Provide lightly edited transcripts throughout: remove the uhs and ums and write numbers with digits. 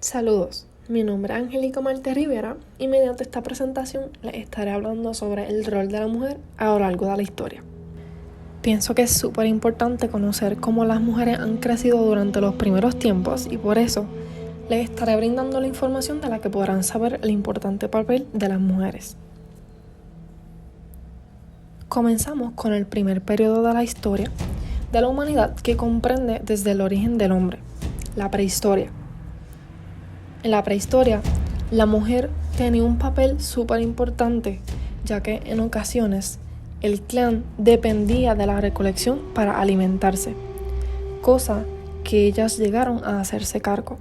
Saludos, mi nombre es Angélica Marte Rivera y mediante esta presentación les estaré hablando sobre el rol de la mujer a lo largo de la historia. Pienso que es súper importante conocer cómo las mujeres han crecido durante los primeros tiempos y por eso les estaré brindando la información de la que podrán saber el importante papel de las mujeres. Comenzamos con el primer periodo de la historia de la humanidad que comprende desde el origen del hombre, la prehistoria. En la prehistoria, la mujer tenía un papel súper importante, ya que en ocasiones el clan dependía de la recolección para alimentarse, cosa que ellas llegaron a hacerse cargo.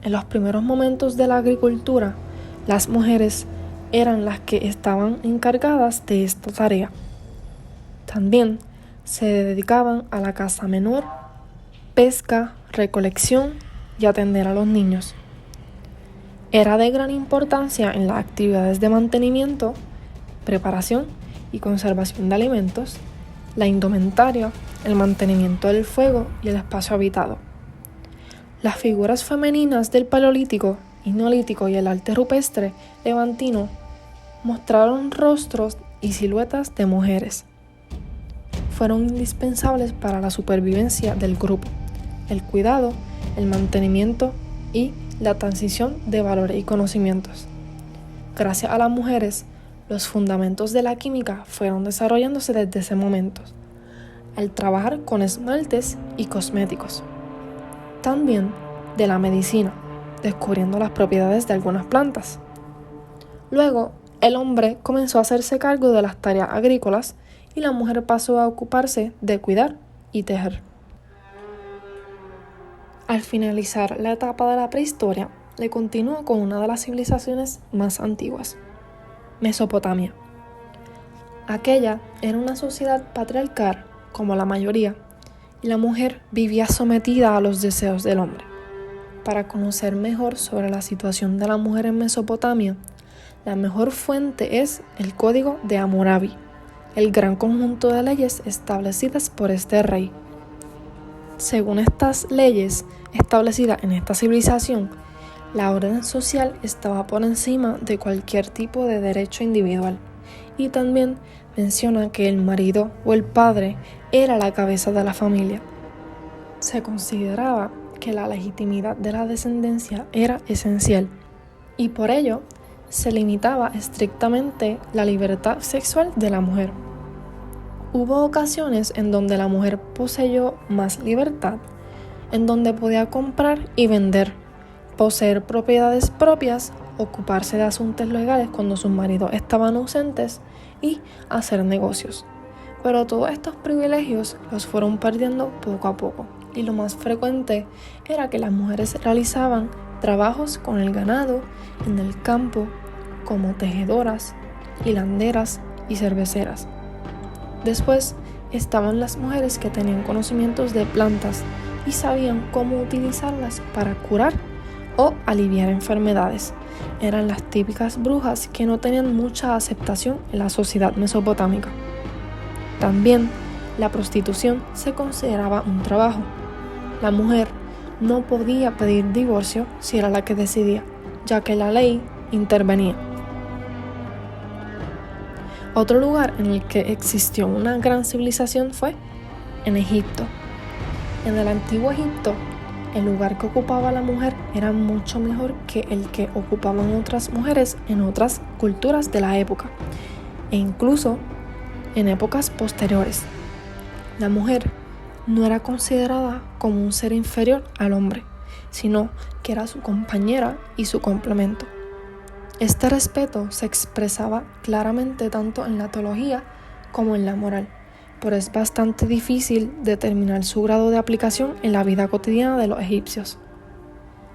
En los primeros momentos de la agricultura, las mujeres eran las que estaban encargadas de esta tarea. También se dedicaban a la caza menor, pesca, recolección y atender a los niños. Era de gran importancia en las actividades de mantenimiento, preparación y conservación de alimentos, la indumentaria, el mantenimiento del fuego y el espacio habitado. Las figuras femeninas del Paleolítico y Neolítico y el arte rupestre levantino mostraron rostros y siluetas de mujeres. Fueron indispensables para la supervivencia del grupo, el cuidado, el mantenimiento y la transición de valores y conocimientos. Gracias a las mujeres, los fundamentos de la química fueron desarrollándose desde ese momento, al trabajar con esmaltes y cosméticos. También de la medicina, descubriendo las propiedades de algunas plantas. Luego, el hombre comenzó a hacerse cargo de las tareas agrícolas y la mujer pasó a ocuparse de cuidar y tejer. Al finalizar la etapa de la prehistoria, le continúa con una de las civilizaciones más antiguas, Mesopotamia. Aquella era una sociedad patriarcal, como la mayoría, y la mujer vivía sometida a los deseos del hombre. Para conocer mejor sobre la situación de la mujer en Mesopotamia, la mejor fuente es el Código de Hammurabi, el gran conjunto de leyes establecidas por este rey. Según estas leyes establecidas en esta civilización, la orden social estaba por encima de cualquier tipo de derecho individual y también menciona que el marido o el padre era la cabeza de la familia. Se consideraba que la legitimidad de la descendencia era esencial y por ello se limitaba estrictamente la libertad sexual de la mujer. Hubo ocasiones en donde la mujer poseyó más libertad, en donde podía comprar y vender, poseer propiedades propias, ocuparse de asuntos legales cuando sus maridos estaban ausentes y hacer negocios. Pero todos estos privilegios los fueron perdiendo poco a poco y lo más frecuente era que las mujeres realizaban trabajos con el ganado, en el campo, como tejedoras, hilanderas y cerveceras. Después estaban las mujeres que tenían conocimientos de plantas y sabían cómo utilizarlas para curar o aliviar enfermedades. Eran las típicas brujas que no tenían mucha aceptación en la sociedad mesopotámica. También la prostitución se consideraba un trabajo. La mujer no podía pedir divorcio si era la que decidía, ya que la ley intervenía. Otro lugar en el que existió una gran civilización fue en Egipto. En el antiguo Egipto, el lugar que ocupaba la mujer era mucho mejor que el que ocupaban otras mujeres en otras culturas de la época, e incluso en épocas posteriores. La mujer no era considerada como un ser inferior al hombre, sino que era su compañera y su complemento. Este respeto se expresaba claramente tanto en la teología como en la moral, pero es bastante difícil determinar su grado de aplicación en la vida cotidiana de los egipcios.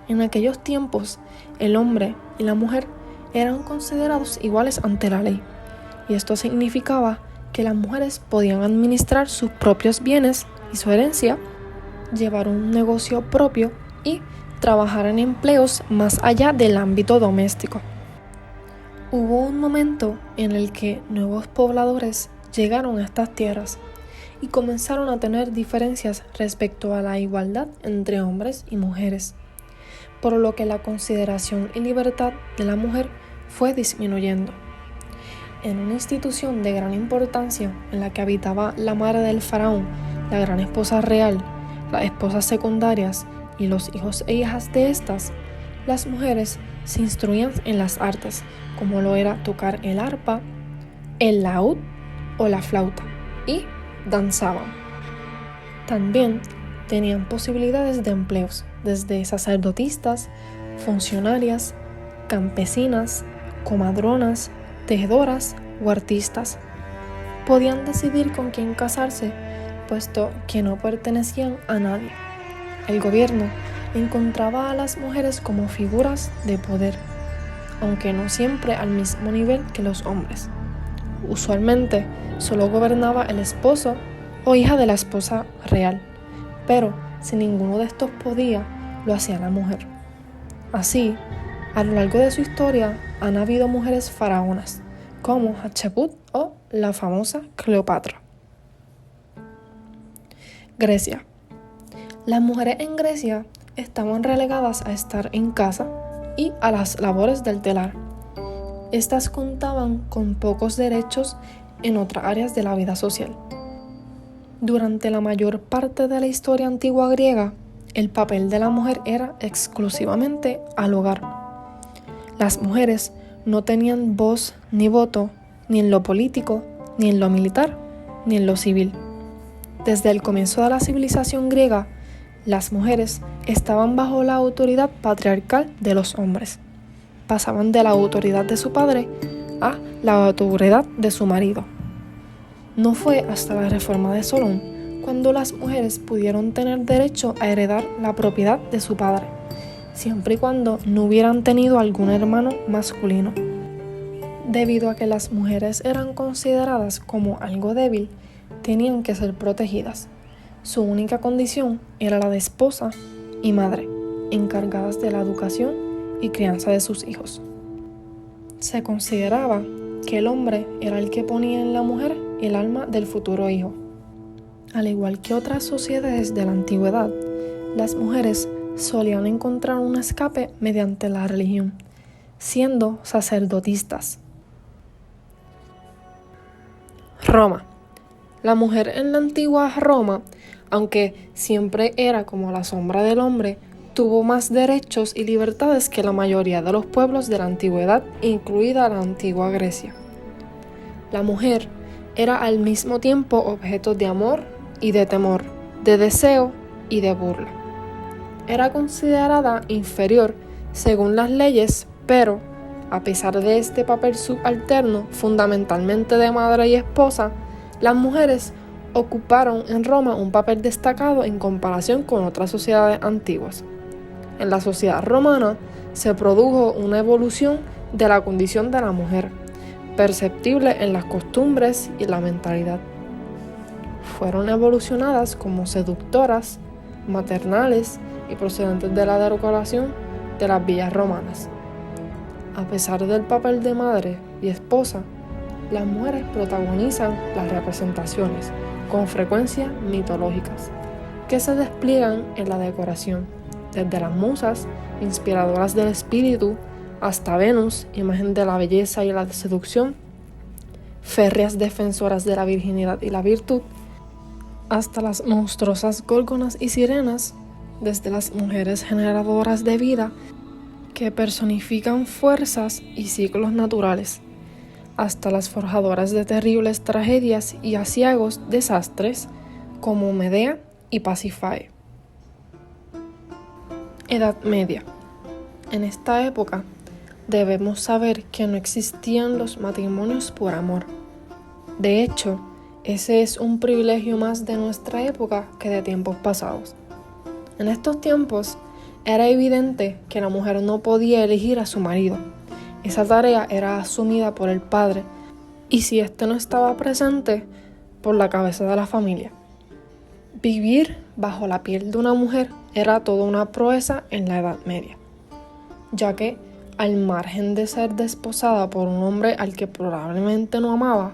En aquellos tiempos, el hombre y la mujer eran considerados iguales ante la ley, y esto significaba que las mujeres podían administrar sus propios bienes y su herencia, llevar un negocio propio y trabajar en empleos más allá del ámbito doméstico. Hubo un momento en el que nuevos pobladores llegaron a estas tierras y comenzaron a tener diferencias respecto a la igualdad entre hombres y mujeres. por lo que la consideración y libertad de la mujer fue disminuyendo. En una institución de gran importancia en la que habitaba la madre del faraón, la gran esposa real, las esposas secundarias y los hijos e hijas de estas, las mujeres se instruían en las artes, como lo era tocar el arpa, el laúd o la flauta, y danzaban. También tenían posibilidades de empleos, desde sacerdotisas, funcionarias, campesinas, comadronas, tejedoras o artistas. Podían decidir con quién casarse, puesto que no pertenecían a nadie. El gobierno encontraba a las mujeres como figuras de poder, aunque no siempre al mismo nivel que los hombres. Usualmente solo gobernaba el esposo o hija de la esposa real, pero si ninguno de estos podía, lo hacía la mujer. Así, a lo largo de su historia han habido mujeres faraonas, como Hatshepsut o la famosa Cleopatra. Grecia. Las mujeres en Grecia estaban relegadas a estar en casa y a las labores del telar. Estas contaban con pocos derechos en otras áreas de la vida social. Durante la mayor parte de la historia antigua griega, el papel de la mujer era exclusivamente al hogar. Las mujeres no tenían voz ni voto ni en lo político, ni en lo militar, ni en lo civil. Desde el comienzo de la civilización griega, las mujeres estaban bajo la autoridad patriarcal de los hombres. Pasaban de la autoridad de su padre a la autoridad de su marido. No fue hasta la reforma de Solón cuando las mujeres pudieron tener derecho a heredar la propiedad de su padre, siempre y cuando no hubieran tenido algún hermano masculino. Debido a que las mujeres eran consideradas como algo débil, tenían que ser protegidas. Su única condición era la de esposa y madre, encargadas de la educación y crianza de sus hijos. Se consideraba que el hombre era el que ponía en la mujer el alma del futuro hijo. Al igual que otras sociedades de la antigüedad, las mujeres solían encontrar un escape mediante la religión, siendo sacerdotisas. Roma. La mujer en la antigua Roma, aunque siempre era como la sombra del hombre, tuvo más derechos y libertades que la mayoría de los pueblos de la antigüedad, incluida la antigua Grecia. La mujer era al mismo tiempo objeto de amor y de temor, de deseo y de burla. Era considerada inferior según las leyes, pero, a pesar de este papel subalterno, fundamentalmente de madre y esposa, las mujeres ocuparon en Roma un papel destacado en comparación con otras sociedades antiguas. En la sociedad romana se produjo una evolución de la condición de la mujer, perceptible en las costumbres y la mentalidad. Fueron evolucionadas como seductoras, maternales y procedentes de la decoración de las villas romanas. A pesar del papel de madre y esposa, las mujeres protagonizan las representaciones, con frecuencia mitológicas, que se despliegan en la decoración, desde las musas, inspiradoras del espíritu, hasta Venus, imagen de la belleza y la seducción, férreas defensoras de la virginidad y la virtud, hasta las monstruosas górgonas y sirenas, desde las mujeres generadoras de vida, que personifican fuerzas y ciclos naturales, hasta las forjadoras de terribles tragedias y aciagos desastres, como Medea y Pasífae. Edad Media. En esta época, debemos saber que no existían los matrimonios por amor. De hecho, ese es un privilegio más de nuestra época que de tiempos pasados. En estos tiempos, era evidente que la mujer no podía elegir a su marido. Esa tarea era asumida por el padre, y si éste no estaba presente, por la cabeza de la familia. Vivir bajo la piel de una mujer era toda una proeza en la Edad Media, ya que, al margen de ser desposada por un hombre al que probablemente no amaba,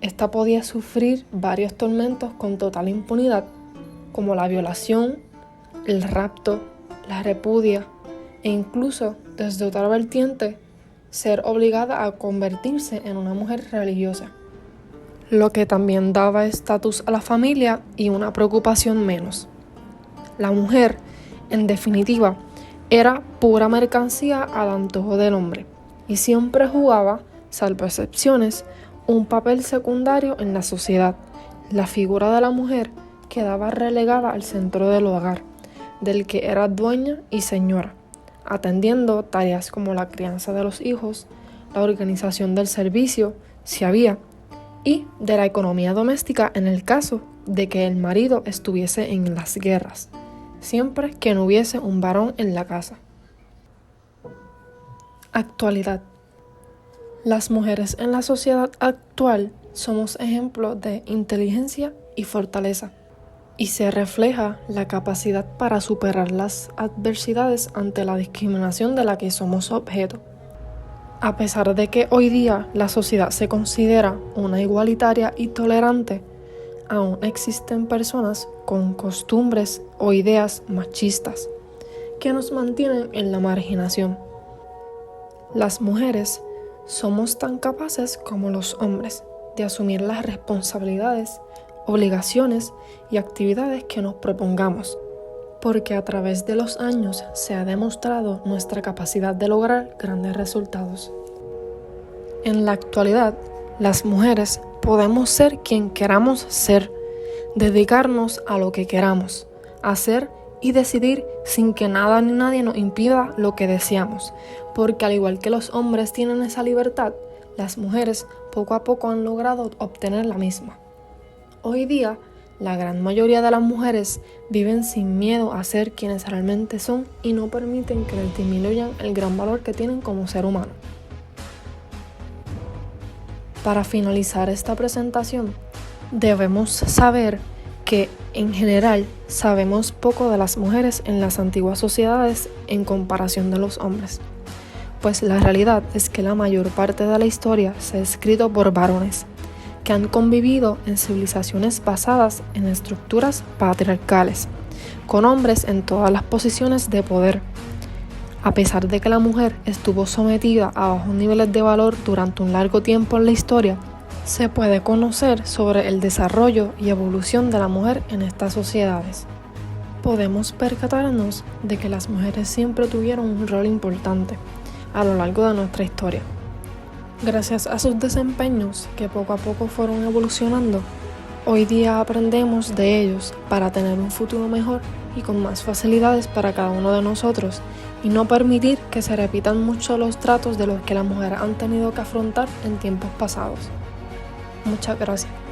ésta podía sufrir varios tormentos con total impunidad, como la violación, el rapto, la repudia e incluso, desde otra vertiente, ser obligada a convertirse en una mujer religiosa, lo que también daba estatus a la familia y una preocupación menos. La mujer, en definitiva, era pura mercancía al antojo del hombre y siempre jugaba, salvo excepciones, un papel secundario en la sociedad. La figura de la mujer quedaba relegada al centro del hogar, del que era dueña y señora, atendiendo tareas como la crianza de los hijos, la organización del servicio, si había, y de la economía doméstica en el caso de que el marido estuviese en las guerras, siempre que no hubiese un varón en la casa. Actualidad. Las mujeres en la sociedad actual somos ejemplo de inteligencia y fortaleza, y se refleja la capacidad para superar las adversidades ante la discriminación de la que somos objeto. A pesar de que hoy día la sociedad se considera una igualitaria y tolerante, aún existen personas con costumbres o ideas machistas que nos mantienen en la marginación. Las mujeres somos tan capaces como los hombres de asumir las responsabilidades, obligaciones y actividades que nos propongamos, porque a través de los años se ha demostrado nuestra capacidad de lograr grandes resultados. En la actualidad, las mujeres podemos ser quien queramos ser, dedicarnos a lo que queramos, hacer y decidir sin que nada ni nadie nos impida lo que deseamos, porque al igual que los hombres tienen esa libertad, las mujeres poco a poco han logrado obtener la misma. Hoy día, la gran mayoría de las mujeres viven sin miedo a ser quienes realmente son y no permiten que les disminuyan el gran valor que tienen como ser humano. Para finalizar esta presentación, debemos saber que, en general, sabemos poco de las mujeres en las antiguas sociedades en comparación de los hombres, pues la realidad es que la mayor parte de la historia se ha escrito por varones, que han convivido en civilizaciones basadas en estructuras patriarcales, con hombres en todas las posiciones de poder. A pesar de que la mujer estuvo sometida a bajos niveles de valor durante un largo tiempo en la historia, se puede conocer sobre el desarrollo y evolución de la mujer en estas sociedades. Podemos percatarnos de que las mujeres siempre tuvieron un rol importante a lo largo de nuestra historia. Gracias a sus desempeños, que poco a poco fueron evolucionando, hoy día aprendemos de ellos para tener un futuro mejor y con más facilidades para cada uno de nosotros, y no permitir que se repitan mucho los tratos de los que las mujeres han tenido que afrontar en tiempos pasados. Muchas gracias.